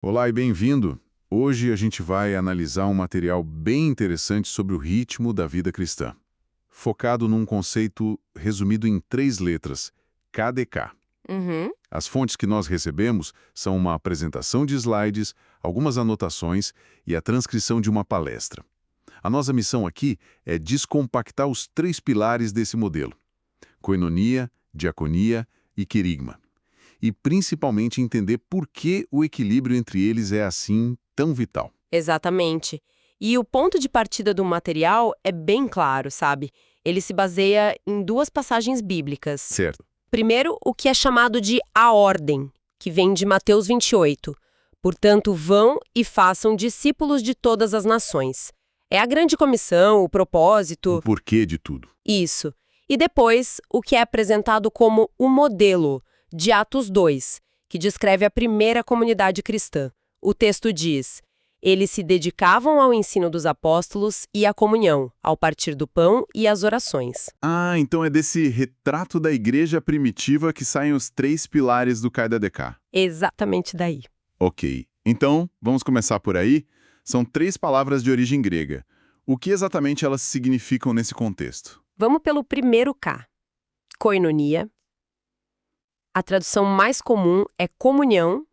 Olá e bem-vindo! Hoje a gente vai analisar um material bem interessante sobre o ritmo da vida cristã, focado num conceito resumido em 3 letras, KDK. Uhum. As fontes que nós recebemos são uma apresentação de slides, algumas anotações e a transcrição de uma palestra. A nossa missão aqui é descompactar os 3 pilares desse modelo: koinonia, diaconia e querigma. E principalmente entender por que o equilíbrio entre eles é assim tão vital. Exatamente. E o ponto de partida do material é bem claro, sabe? Ele se baseia em duas passagens bíblicas. Certo. Primeiro, o que é chamado de a ordem, que vem de Mateus 28. Portanto, vão e façam discípulos de todas as nações. É a grande comissão, o O propósito. porquê de tudo. Isso. E depois, o que é apresentado como o modelo, de Atos 2, que descreve a primeira comunidade cristã. O texto diz: eles se dedicavam ao ensino dos apóstolos e à comunhão, ao partir do pão e às orações. Ah, então é desse retrato da igreja primitiva que saem os 3 pilares do KDK. Exatamente daí. Ok. Então, vamos começar por aí. São 3 palavras de origem grega. O que exatamente elas significam nesse contexto? Vamos pelo primeiro K. Koinonia. A tradução mais comum é comunhão,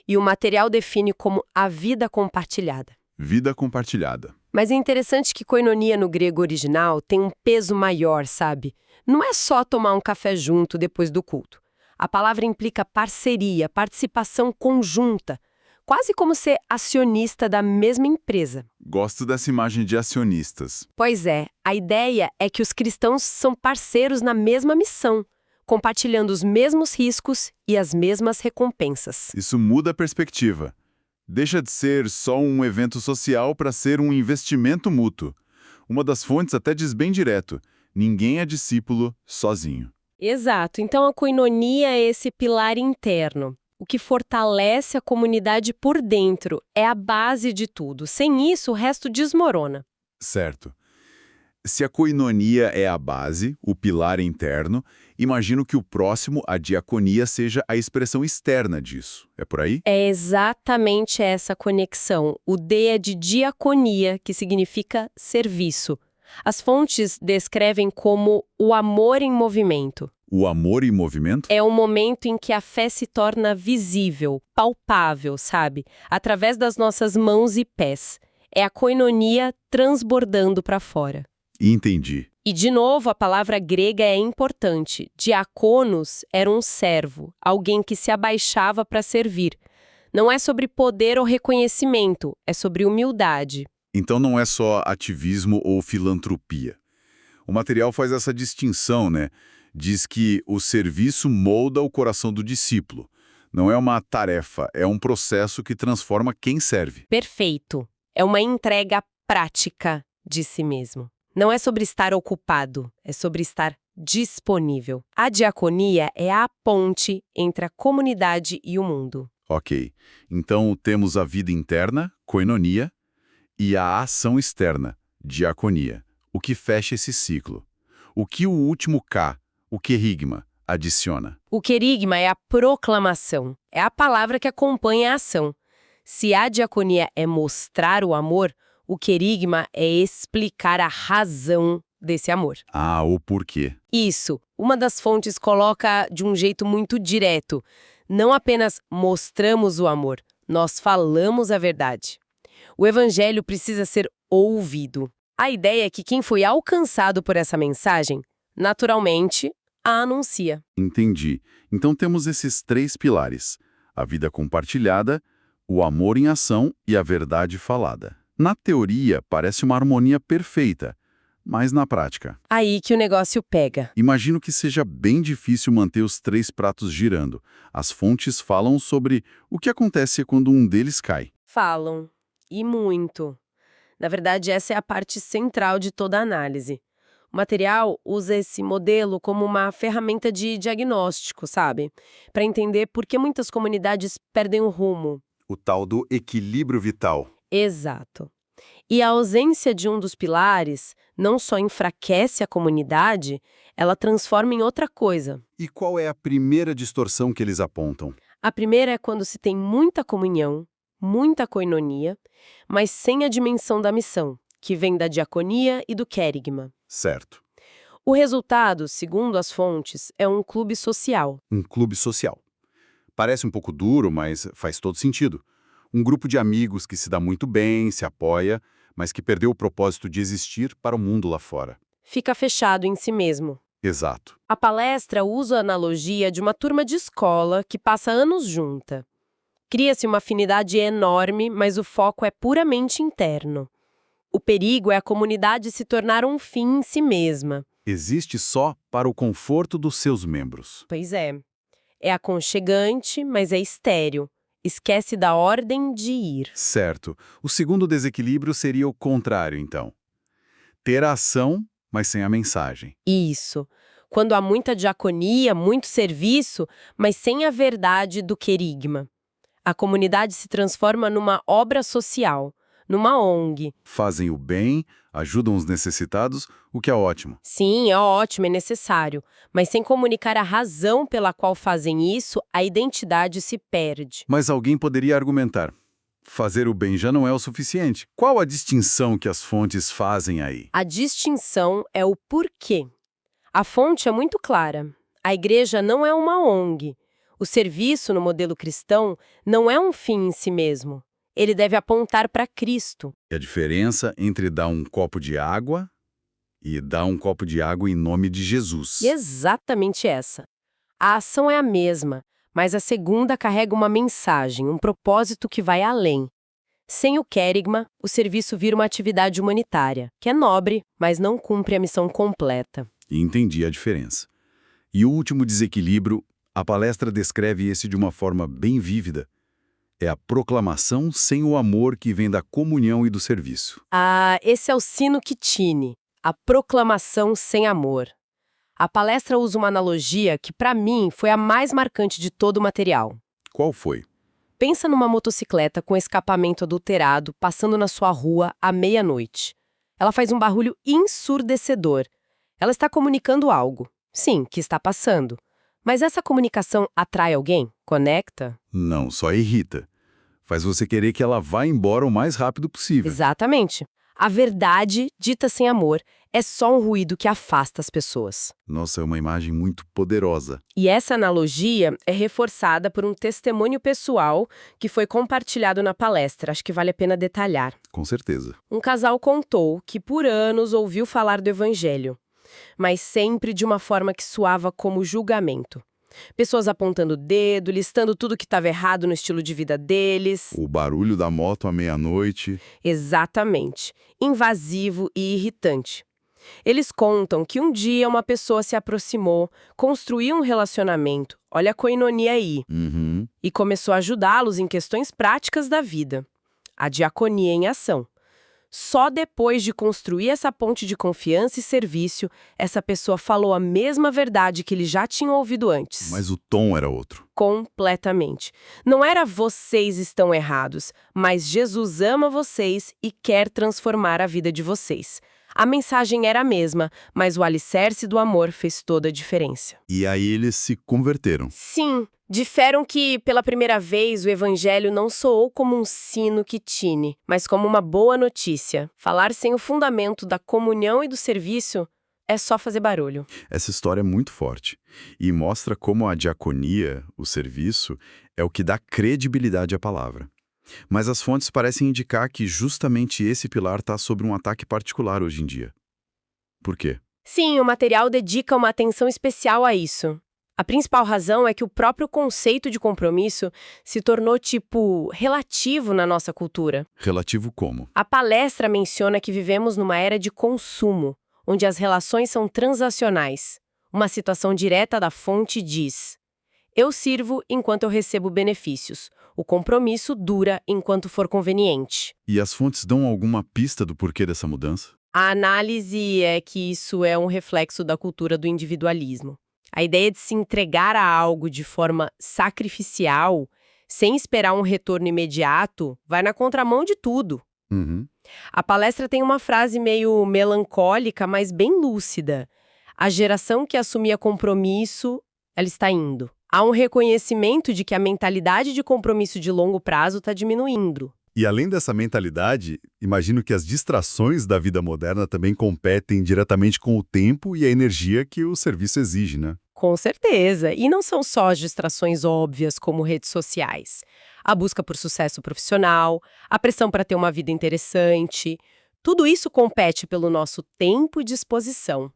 e o material define como a vida compartilhada. Vida compartilhada. Mas é interessante que koinonia no grego original tem um peso maior, sabe? Não é só tomar um café junto depois do culto. A palavra implica parceria, participação conjunta, quase como ser acionista da mesma empresa. Gosto dessa imagem de acionistas. Pois é, a ideia é que os cristãos são parceiros na mesma missão, compartilhando os mesmos riscos e as mesmas recompensas. Isso muda a perspectiva. Deixa de ser só um evento social para ser um investimento mútuo. Uma das fontes até diz bem direto: ninguém é discípulo sozinho. Exato, então a koinonia é esse pilar interno. O que fortalece a comunidade por dentro é a base de tudo. Sem isso, o resto desmorona. Certo. Se a koinonia é a base, o pilar interno, imagino que o próximo, a diaconia, seja a expressão externa disso. É por aí? É exatamente essa conexão. O D é de diaconia, que significa serviço. As fontes descrevem como o amor em movimento. O amor em movimento? É o momento em que a fé se torna visível, palpável, sabe? Através das nossas mãos e pés. É a koinonia transbordando para fora. Entendi. E, de novo, a palavra grega é importante. Diaconos era um servo, alguém que se abaixava para servir. Não é sobre poder ou reconhecimento, é sobre humildade. Então não é só ativismo ou filantropia. O material faz essa distinção, né? Diz que o serviço molda o coração do discípulo. Não é uma tarefa, é um processo que transforma quem serve. Perfeito. É uma entrega prática de si mesmo. Não é sobre estar ocupado, é sobre estar disponível. A diaconia é a ponte entre a comunidade e o mundo. Ok. Então temos a vida interna, koinonia, e a ação externa, diaconia. O que fecha esse ciclo? O que o último K, o querigma, adiciona? O querigma é a proclamação, é a palavra que acompanha a ação. Se a diaconia é mostrar o amor, o querigma é explicar a razão desse amor. Ah, o porquê. Isso, uma das fontes coloca de um jeito muito direto. Não apenas mostramos o amor, nós falamos a verdade. O evangelho precisa ser ouvido. A ideia é que quem foi alcançado por essa mensagem, naturalmente, a anuncia. Entendi. Então temos esses 3 pilares: a vida compartilhada, o amor em ação e a verdade falada. Na teoria, parece uma harmonia perfeita, mas na prática, Aí que o negócio pega. imagino que seja bem difícil manter os 3 pratos girando. As fontes falam sobre o que acontece quando um deles cai. Falam. E muito. Na verdade, essa é a parte central de toda a análise. O material usa esse modelo como uma ferramenta de diagnóstico, sabe? Para entender por que muitas comunidades perdem o rumo. O tal do equilíbrio vital. Exato. E a ausência de um dos pilares não só enfraquece a comunidade, ela transforma em outra coisa. E qual é a primeira distorção que eles apontam? A primeira é quando se tem muita comunhão, muita koinonia, mas sem a dimensão da missão, que vem da diaconia e do querigma. Certo. O resultado, segundo as fontes, é um clube social. Um clube social. Parece um pouco duro, mas faz todo sentido. Um grupo de amigos que se dá muito bem, se apoia, mas que perdeu o propósito de existir para o mundo lá fora. Fica fechado em si mesmo. Exato. A palestra usa a analogia de uma turma de escola que passa anos junta. Cria-se uma afinidade enorme, mas o foco é puramente interno. O perigo é a comunidade se tornar um fim em si mesma. Existe só para o conforto dos seus membros. Pois é. É aconchegante, mas é estéril. Esquece da ordem de ir. Certo. O segundo desequilíbrio seria o contrário, então. Ter a ação, mas sem a mensagem. Isso. Quando há muita diaconia, muito serviço, mas sem a verdade do querigma. A comunidade se transforma numa obra social, numa ONG. Fazem o bem, ajudam os necessitados, o que é ótimo. Sim, é ótimo, é necessário. Mas sem comunicar a razão pela qual fazem isso, a identidade se perde. Mas alguém poderia argumentar: fazer o bem já não é o suficiente. Qual a distinção que as fontes fazem aí? A distinção é o porquê. A fonte é muito clara. A igreja não é uma ONG. O serviço, no modelo cristão, não é um fim em si mesmo. Ele deve apontar para Cristo. E a diferença entre dar um copo de água e dar um copo de água em nome de Jesus. E exatamente essa. A ação é a mesma, mas a segunda carrega uma mensagem, um propósito que vai além. Sem o querigma, o serviço vira uma atividade humanitária, que é nobre, mas não cumpre a missão completa. E entendi a diferença. E o último desequilíbrio, a palestra descreve esse de uma forma bem vívida. É a proclamação sem o amor que vem da comunhão e do serviço. Ah, esse é o sino que tine, a proclamação sem amor. A palestra usa uma analogia que, para mim, foi a mais marcante de todo o material. Qual foi? Pensa numa motocicleta com escapamento adulterado passando na sua rua à meia-noite. Ela faz um barulho ensurdecedor. Ela está comunicando algo. Sim, que está passando. Mas essa comunicação atrai alguém? Conecta? Não, só irrita. Faz você querer que ela vá embora o mais rápido possível. Exatamente. A verdade, dita sem amor, é só um ruído que afasta as pessoas. Nossa, é uma imagem muito poderosa. E essa analogia é reforçada por um testemunho pessoal que foi compartilhado na palestra. Acho que vale a pena detalhar. Com certeza. Um casal contou que por anos ouviu falar do evangelho, mas sempre de uma forma que soava como julgamento. Pessoas apontando o dedo, listando tudo que estava errado no estilo de vida deles. O barulho da moto à meia-noite. Exatamente. Invasivo e irritante. Eles contam que um dia uma pessoa se aproximou, construiu um relacionamento, olha a koinonia aí, e começou a ajudá-los em questões práticas da vida. A diaconia em ação. Só depois de construir essa ponte de confiança e serviço, essa pessoa falou a mesma verdade que eles já tinham ouvido antes. Mas o tom era outro. Completamente. Não era vocês estão errados, mas Jesus ama vocês e quer transformar a vida de vocês. A mensagem era a mesma, mas o alicerce do amor fez toda a diferença. E aí eles se converteram. Sim, diferam que, pela primeira vez, o evangelho não soou como um sino que tine, mas como uma boa notícia. Falar sem o fundamento da comunhão e do serviço é só fazer barulho. Essa história é muito forte e mostra como a diaconia, o serviço, é o que dá credibilidade à palavra. Mas as fontes parecem indicar que justamente esse pilar está sob um ataque particular hoje em dia. Por quê? Sim, o material dedica uma atenção especial a isso. A principal razão é que o próprio conceito de compromisso se tornou, relativo na nossa cultura. Relativo como? A palestra menciona que vivemos numa era de consumo, onde as relações são transacionais. Uma citação direta da fonte diz: "Eu sirvo enquanto eu recebo benefícios. O compromisso dura enquanto for conveniente." E as fontes dão alguma pista do porquê dessa mudança? A análise é que isso é um reflexo da cultura do individualismo. A ideia de se entregar a algo de forma sacrificial, sem esperar um retorno imediato, vai na contramão de tudo. A palestra tem uma frase meio melancólica, mas bem lúcida. A geração que assumia compromisso, ela está indo. Há um reconhecimento de que a mentalidade de compromisso de longo prazo está diminuindo. E além dessa mentalidade, imagino que as distrações da vida moderna também competem diretamente com o tempo e a energia que o serviço exige, né? Com certeza. E não são só as distrações óbvias, como redes sociais. A busca por sucesso profissional, a pressão para ter uma vida interessante. Tudo isso compete pelo nosso tempo e disposição.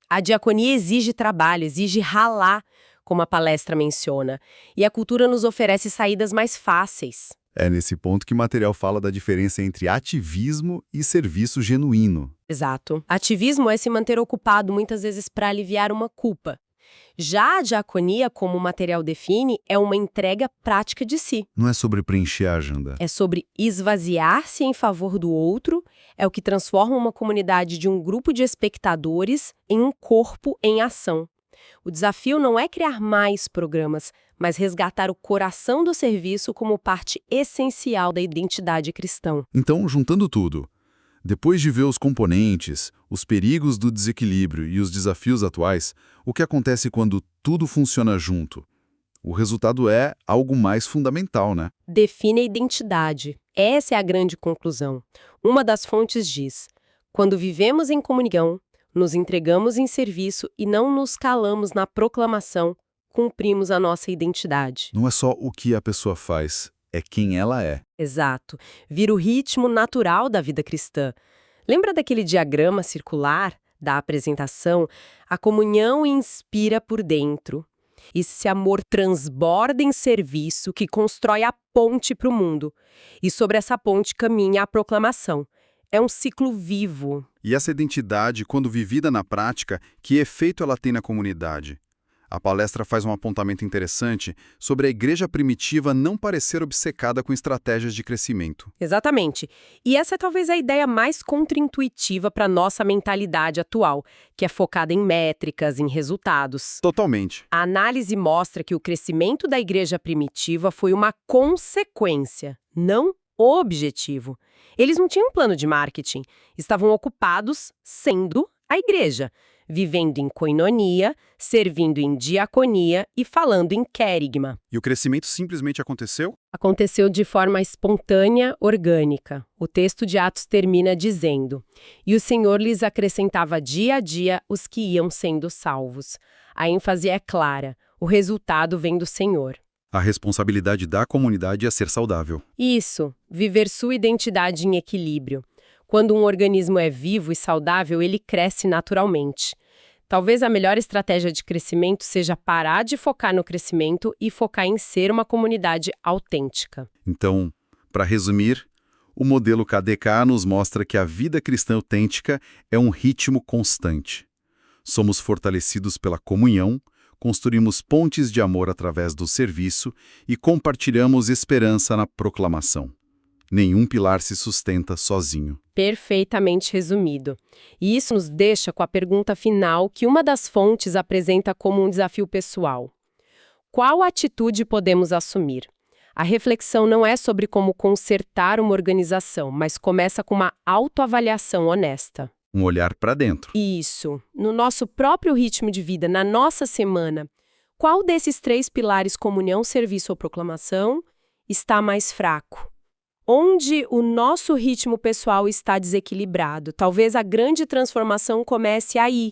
A diaconia exige trabalho, exige ralar, como a palestra menciona. E a cultura nos oferece saídas mais fáceis. É nesse ponto que o material fala da diferença entre ativismo e serviço genuíno. Exato. Ativismo é se manter ocupado muitas vezes para aliviar uma culpa. Já a diaconia, como o material define, é uma entrega prática de si. Não é sobre preencher a agenda. É sobre esvaziar-se em favor do outro, é o que transforma uma comunidade de um grupo de espectadores em um corpo em ação. O desafio não é criar mais programas, mas resgatar o coração do serviço como parte essencial da identidade cristã. Então, juntando tudo, depois de ver os componentes, os perigos do desequilíbrio e os desafios atuais, o que acontece quando tudo funciona junto? O resultado é algo mais fundamental, né? Define a identidade. Essa é a grande conclusão. Uma das fontes diz: quando vivemos em comunhão, nos entregamos em serviço e não nos calamos na proclamação, cumprimos a nossa identidade. Não é só o que a pessoa faz, é quem ela é. Exato. Vira o ritmo natural da vida cristã. Lembra daquele diagrama circular da apresentação? A comunhão inspira por dentro. Esse amor transborda em serviço que constrói a ponte para o mundo. E sobre essa ponte caminha a proclamação. É um ciclo vivo. E essa identidade, quando vivida na prática, que efeito ela tem na comunidade? A palestra faz um apontamento interessante sobre a igreja primitiva não parecer obcecada com estratégias de crescimento. Exatamente. E essa é talvez a ideia mais contraintuitiva para a nossa mentalidade atual, que é focada em métricas, em resultados. Totalmente. A análise mostra que o crescimento da igreja primitiva foi uma consequência, não o objetivo. Eles não tinham um plano de marketing, estavam ocupados sendo a igreja, vivendo em koinonia, servindo em diaconia e falando em querigma. E o crescimento simplesmente aconteceu? Aconteceu de forma espontânea, orgânica. O texto de Atos termina dizendo: "E o Senhor lhes acrescentava dia a dia os que iam sendo salvos." A ênfase é clara, o resultado vem do Senhor. A responsabilidade da comunidade é ser saudável. Isso, viver sua identidade em equilíbrio. Quando um organismo é vivo e saudável, ele cresce naturalmente. Talvez a melhor estratégia de crescimento seja parar de focar no crescimento e focar em ser uma comunidade autêntica. Então, para resumir, o modelo KDK nos mostra que a vida cristã autêntica é um ritmo constante. Somos fortalecidos pela comunhão, construímos pontes de amor através do serviço e compartilhamos esperança na proclamação. Nenhum pilar se sustenta sozinho. Perfeitamente resumido. E isso nos deixa com a pergunta final que uma das fontes apresenta como um desafio pessoal. Qual atitude podemos assumir? A reflexão não é sobre como consertar uma organização, mas começa com uma autoavaliação honesta. Um olhar para dentro. Isso. No nosso próprio ritmo de vida, na nossa semana, qual desses 3 pilares, comunhão, serviço ou proclamação, está mais fraco? Onde o nosso ritmo pessoal está desequilibrado? Talvez a grande transformação comece aí,